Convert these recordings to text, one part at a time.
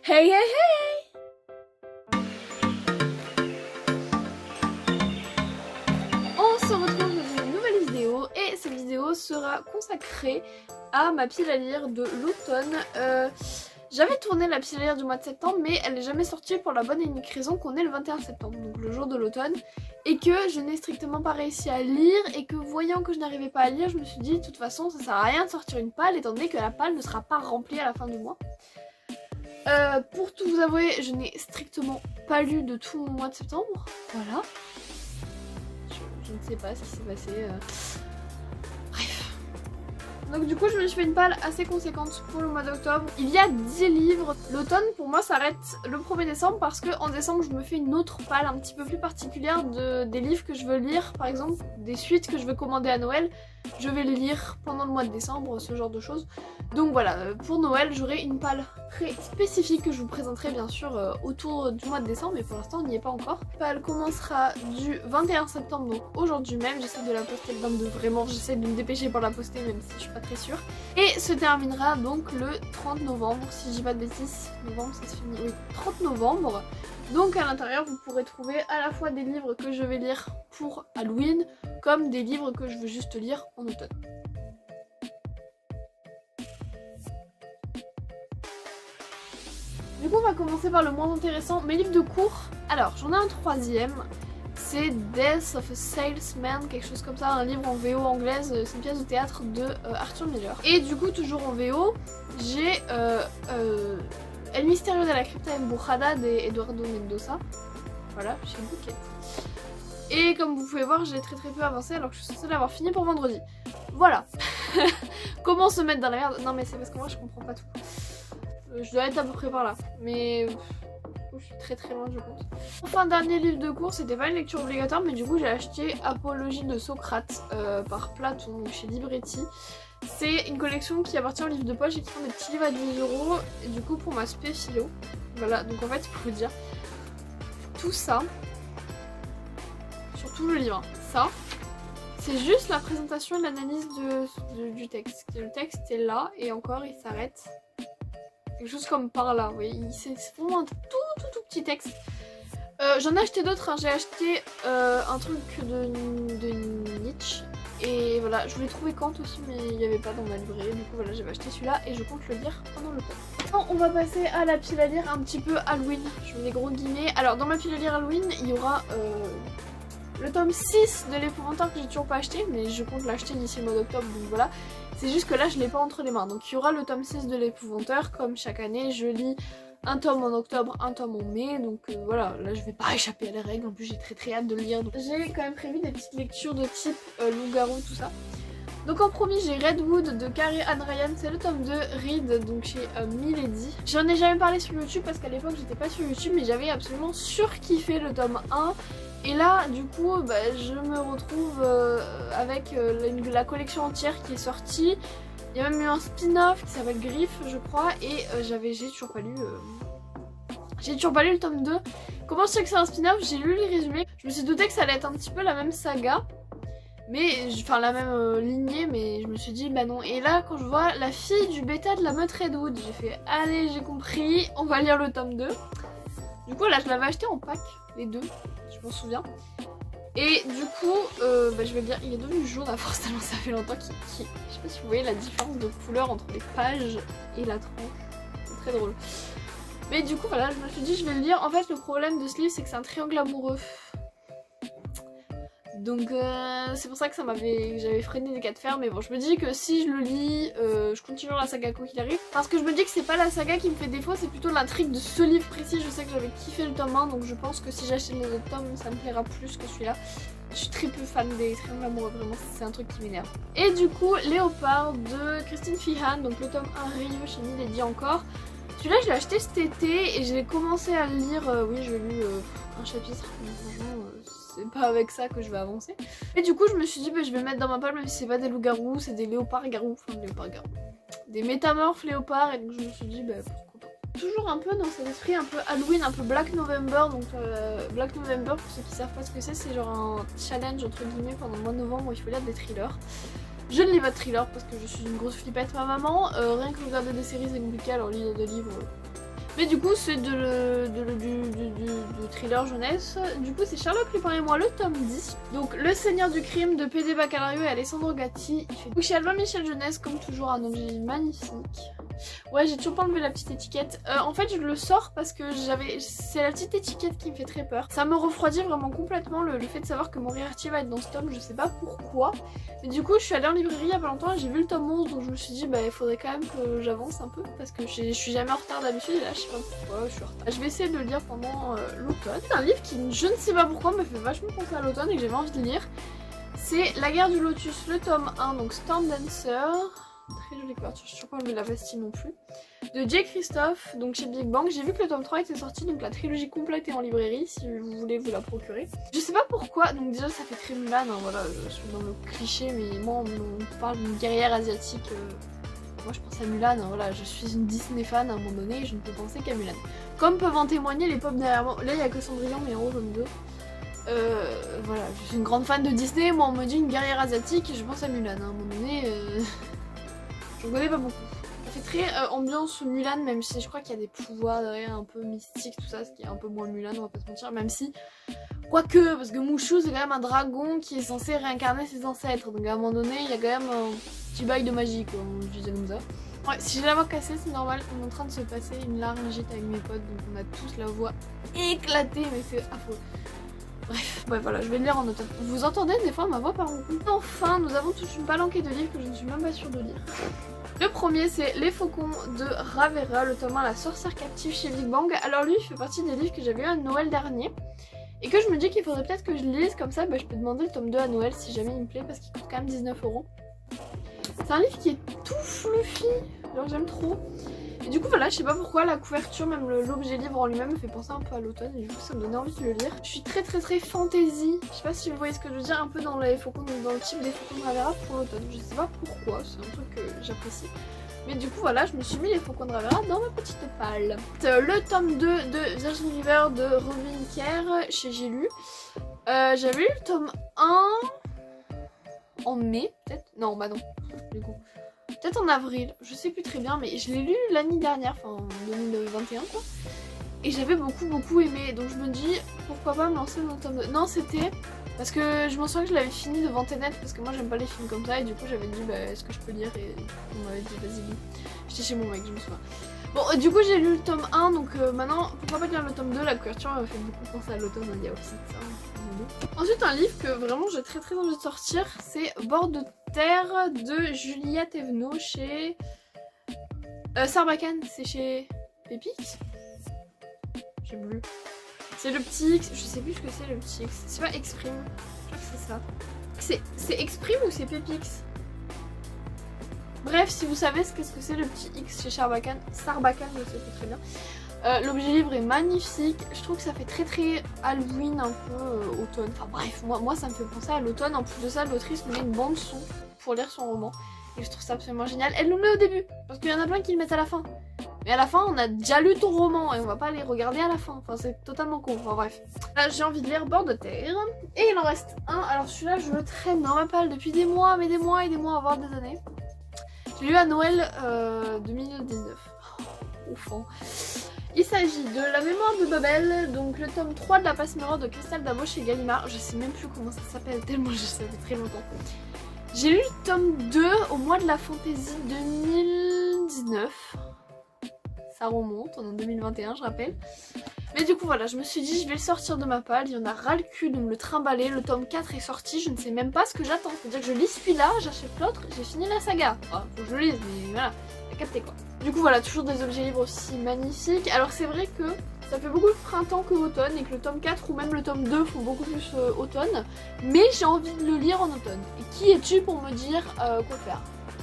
Hey hey hey! On se retrouve dans une nouvelle vidéo et cette vidéo sera consacrée à ma pile à lire de l'automne. J'avais tourné la pile à lire du mois de septembre mais elle n'est jamais sortie pour la bonne et unique raison qu'on est le 21 septembre, donc le jour de l'automne, et que je n'ai strictement pas réussi à lire et que voyant que je n'arrivais pas à lire, je me suis dit de toute façon ça sert à rien de sortir une palle étant donné que la palle ne sera pas remplie à la fin du mois. Pour tout vous avouer, je n'ai strictement pas lu de tout mon mois de septembre. Voilà. Je ne sais pas ce qui s'est passé. Bref. Donc du coup, je me suis fait une palle assez conséquente pour le mois d'octobre. Il y a 10 livres. L'automne, pour moi, s'arrête le 1er décembre parce qu'en décembre, je me fais une autre palle un petit peu plus particulière des livres que je veux lire. Par exemple, des suites que je veux commander à Noël. Je vais les lire pendant le mois de décembre, ce genre de choses. Donc voilà, pour Noël, j'aurai une palle très spécifique que je vous présenterai bien sûr autour du mois de décembre, mais pour l'instant on n'y est pas encore. La palle commencera du 21 septembre, donc aujourd'hui même. J'essaie de la poster le 22, vraiment, j'essaie de me dépêcher pour la poster même si je suis pas très sûre. Et se terminera donc le 30 novembre, si je dis pas de bêtises. Novembre, ça se finit, oui, 30 novembre. Donc à l'intérieur, vous pourrez trouver à la fois des livres que je vais lire pour Halloween, comme des livres que je veux juste lire en automne. Du coup, on va commencer par le moins intéressant, mes livres de cours. Alors, j'en ai un troisième, c'est Death of a Salesman, quelque chose comme ça, un livre en VO anglaise, c'est une pièce de théâtre de Arthur Miller. Et du coup, toujours en VO, j'ai El Misterio de la Cripta Embrujada d'Eduardo Mendoza, voilà, chez Bouquet. Et comme vous pouvez voir, j'ai très peu avancé alors que je suis censée l'avoir fini pour vendredi. Voilà. Comment se mettre dans la merde? Non mais c'est parce que moi je comprends pas tout. Je dois être à peu près par là. Mais je suis très loin je pense. Enfin, dernier livre de cours, c'était pas une lecture obligatoire, mais du coup j'ai acheté Apologie de Socrate par Platon chez Libretti. C'est une collection qui appartient aux livres de poche et qui font des petits livres à 10 €. Et du coup pour ma spé philo. Voilà, donc en fait pour vous dire, tout ça, surtout le livre, ça, c'est juste la présentation et l'analyse du texte. Le texte est là et encore il s'arrête. Quelque chose comme par là, vous voyez, c'est vraiment un tout petit texte. J'en ai acheté d'autres, hein. J'ai acheté un truc de Nietzsche. Et voilà, je voulais trouver Kant aussi mais il n'y avait pas dans ma librairie. Du coup voilà, j'avais acheté celui-là et je compte le lire pendant le temps. Maintenant on va passer à la pile à lire un petit peu Halloween. Je mets des gros guillemets. Alors dans ma pile à lire Halloween, il y aura le tome 6 de l'épouvanteur que j'ai toujours pas acheté, mais je compte l'acheter d'ici le mois d'octobre, donc voilà. C'est juste que là je l'ai pas entre les mains. Donc il y aura le tome 6 de l'épouvanteur, comme chaque année je lis un tome en octobre, un tome en mai, donc voilà, là je vais pas échapper à les règles, en plus j'ai très hâte de le lire. J'ai quand même prévu des petites lectures de type loup-garou, tout ça. Donc en premier j'ai Redwood de Carrie Ann Ryan, c'est le tome 2 Read, donc chez Milady. J'en ai jamais parlé sur YouTube parce qu'à l'époque j'étais pas sur YouTube, mais j'avais absolument surkiffé le tome 1. Et là du coup je me retrouve avec la collection entière qui est sortie. Il y a même eu un spin-off qui s'appelle Griffe je crois, et j'ai toujours pas lu le tome 2. Comment je sais que c'est un spin-off? J'ai lu les résumés, je me suis douté que ça allait être un petit peu la même saga. Mais, enfin la même lignée, mais je me suis dit bah non. Et là quand je vois la fille du bêta de la meute Redwood, j'ai fait allez j'ai compris, on va lire le tome 2. Du coup là je l'avais acheté en pack, les deux, je m'en souviens. Et du coup, je vais le dire, il est devenu jaune à force tellement ça fait longtemps qu'il... Je sais pas si vous voyez la différence de couleur entre les pages et la tranche, c'est très drôle. Mais du coup voilà, je me suis dit je vais le lire. En fait le problème de ce livre c'est que c'est un triangle amoureux. Donc c'est pour ça que j'avais freiné les cas de fer, mais bon je me dis que si je le lis, je continuerai la saga quoi qu'il arrive. Parce que je me dis que c'est pas la saga qui me fait défaut, c'est plutôt l'intrigue de ce livre précis. Je sais que j'avais kiffé le tome 1, donc je pense que si j'achète les autres tomes, ça me plaira plus que celui-là. Je suis très peu fan des triangles amoureux, vraiment c'est un truc qui m'énerve. Et du coup, Léopard de Christine Feehan, donc le tome 1 arrive chez Milady encore. Celui-là je l'ai acheté cet été et j'ai commencé à le lire, oui j'ai lu un chapitre, mais franchement c'est pas avec ça que je vais avancer. Et du coup je me suis dit je vais mettre dans ma palle, même si c'est pas des loups-garous, c'est des léopards-garous, enfin des léopards-garous, des métamorphes léopards, et donc je me suis dit pourquoi pas. Toujours un peu dans cet esprit un peu Halloween, un peu Black November, donc Black November pour ceux qui savent pas ce que c'est genre un challenge entre guillemets pendant le mois de novembre où il faut lire des thrillers. Je ne lis pas de thriller parce que je suis une grosse flippette ma maman, rien que regarder des séries c'est compliqué, alors lire des livres Mais du coup c'est du thriller jeunesse. Du coup c'est Sherlock Lupin et moi, le tome 10. Donc Le Seigneur du Crime de P.D. Bacalario et Alessandro Gatti. Il fait chez Albin Michel Jeunesse, comme toujours un objet magnifique. Ouais, j'ai toujours pas enlevé la petite étiquette. En fait je le sors parce que c'est la petite étiquette qui me fait très peur. Ça me refroidit vraiment complètement le fait de savoir que Moriarty va être dans ce tome, je sais pas pourquoi. Mais du coup je suis allée en librairie il y a pas longtemps et j'ai vu le tome 11, donc je me suis dit bah il faudrait quand même que j'avance un peu parce que je suis jamais en retard d'habitude et là je sais pas pourquoi je suis en retard. Je vais essayer de le lire pendant l'automne. C'est un livre qui, je ne sais pas pourquoi, me fait vachement penser à l'automne et que j'avais envie de lire. C'est La Guerre du Lotus, le tome 1, donc Storm Dancer. Très jolie couverture, je suis pas enlever la pastille non plus. De J. Christophe, donc chez Big Bang. J'ai vu que le tome 3 était sorti, donc la trilogie complète est en librairie si vous voulez vous la procurer. Je sais pas pourquoi, donc déjà ça fait très Mulan, hein, voilà, je suis dans le cliché, mais moi on parle d'une guerrière asiatique. Moi je pense à Mulan, hein, voilà, je suis une Disney fan à un moment donné et je ne peux penser qu'à Mulan. Comme peuvent en témoigner les pop derrière moi. Là il y a que Cendrillon, mais en haut j'en ai deux. Voilà, je suis une grande fan de Disney, moi on me dit une guerrière asiatique et je pense à Mulan, hein, à un moment donné. Je connais pas beaucoup. Ça fait très ambiance Mulan, même si je crois qu'il y a des pouvoirs derrière un peu mystiques, tout ça, ce qui est un peu moins Mulan, on va pas se mentir, même si... Quoique, parce que Mushu c'est quand même un dragon qui est censé réincarner ses ancêtres, donc à un moment donné il y a quand même un petit bail de magie quoi, on disait comme ça. Ouais, si j'ai la voix cassée c'est normal, on est en train de se passer une laryngite avec mes potes, donc on a tous la voix éclatée, mais c'est affreux. Bref, ouais voilà, je vais le lire en automne. Vous entendez des fois ma voix par en coup. Enfin, nous avons tous une palanquée de livres que je ne suis même pas sûre de lire. Le premier c'est Les Faucons de Ravera, le tome 1 La Sorcière Captive chez Big Bang. Alors lui il fait partie des livres que j'avais eu à Noël dernier et que je me dis qu'il faudrait peut-être que je lise, comme ça bah, je peux demander le tome 2 à Noël si jamais il me plaît parce qu'il coûte quand même 19 €. C'est un livre qui est tout fluffy, genre j'aime trop. Et du coup voilà, je sais pas pourquoi la couverture, même l'objet livre en lui-même me fait penser un peu à l'automne et du coup ça me donnait envie de le lire. Je suis très fantasy, je sais pas si vous voyez ce que je veux dire, un peu dans les faucons, dans le type des Faucons de Ravera pour l'automne. Je sais pas pourquoi, c'est un truc que j'apprécie. Mais du coup voilà, je me suis mis Les Faucons de Ravera dans ma petite palle. Le tome 2 de Virgin River de Robin Kerr chez J'ai lu. J'avais lu le tome 1 en mai, peut-être. Non, bah non, du coup. Peut-être en avril, je sais plus très bien, mais je l'ai lu l'année dernière, enfin en 2021 quoi. Et j'avais beaucoup aimé, donc je me dis pourquoi pas me lancer dans le tome 2. Non, c'était parce que je m'en souviens que je l'avais fini devant Tenet, parce que moi j'aime pas les films comme ça, et du coup j'avais dit bah est-ce que je peux lire, et on m'avait dit vas-y lis. J'étais chez mon mec, je me souviens. Bon, du coup j'ai lu le tome 1, donc maintenant pourquoi pas lire le tome 2, la couverture me fait beaucoup penser à l'automne, il y a aussi ça. Ensuite un livre que vraiment j'ai très envie de sortir, c'est Bord de terre de Julia Thévenot chez Sarbacane, c'est chez Pépix. J'ai plus. C'est le petit X, je sais plus ce que c'est le petit X. C'est pas Exprime, je crois que c'est ça. C'est Exprime ou c'est Pépix? Bref, si vous savez qu'est-ce que c'est le petit X chez Sarbacane, je sais plus très bien. L'objet livre est magnifique, je trouve que ça fait très Halloween, un peu automne. Enfin bref, moi ça me fait penser à l'automne. En plus de ça, l'autrice nous met une bande son pour lire son roman. Et je trouve ça absolument génial. Elle nous le met au début, parce qu'il y en a plein qui le mettent à la fin. Mais à la fin, on a déjà lu ton roman et on va pas les regarder à la fin. Enfin, c'est totalement con. Enfin bref. Là, j'ai envie de lire Bord de terre. Et il en reste un. Alors celui-là, je le traîne dans ma palle depuis des mois, mais des mois, voire des années. J'ai lu à Noël 2019. Ouf, hein. Il s'agit de La Mémoire de Babel, donc le tome 3 de La Passe Miroir de Christelle Dabo chez Gallimard. Je sais même plus comment ça s'appelle, tellement ça fait très longtemps. J'ai lu le tome 2 au mois de la fantaisie 2019. Ça remonte, on est en 2021 je rappelle. Mais du coup voilà, je me suis dit je vais le sortir de ma palle, il y en a ras le cul de me le trimballer. Le tome 4 est sorti, je ne sais même pas ce que j'attends. C'est-à-dire que je lis celui-là, j'achète l'autre, j'ai fini la saga. Enfin, faut que je le lise, mais voilà, t'as capté quoi. Du coup voilà, toujours des objets livres aussi magnifiques. Alors c'est vrai que ça fait beaucoup de printemps que automne et que le tome 4 ou même le tome 2 font beaucoup plus automne. Mais j'ai envie de le lire en automne. Et qui es-tu pour me dire quoi faire?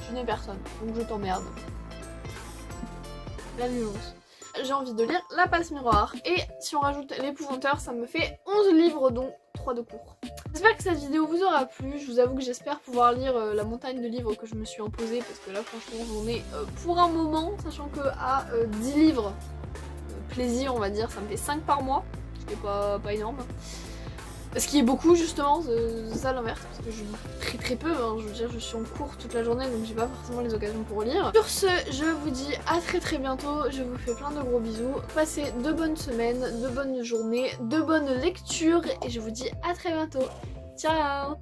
Je n'ai personne, donc je t'emmerde. La nuance. J'ai envie de lire La Passe Miroir. Et si on rajoute l'épouvanteur, ça me fait 11 livres dont 3 de cours. J'espère que cette vidéo vous aura plu. Je vous avoue que j'espère pouvoir lire la montagne de livres que je me suis imposée. Parce que là franchement j'en ai pour un moment. Sachant que à 10 livres plaisir on va dire, ça me fait 5 par mois. Ce qui est pas énorme. Ce qui est beaucoup justement, c'est ça l'inverse, parce que je lis très peu, hein. Je veux dire je suis en cours toute la journée donc j'ai pas forcément les occasions pour lire. Sur ce, je vous dis à très bientôt, je vous fais plein de gros bisous, passez de bonnes semaines, de bonnes journées, de bonnes lectures et je vous dis à très bientôt. Ciao!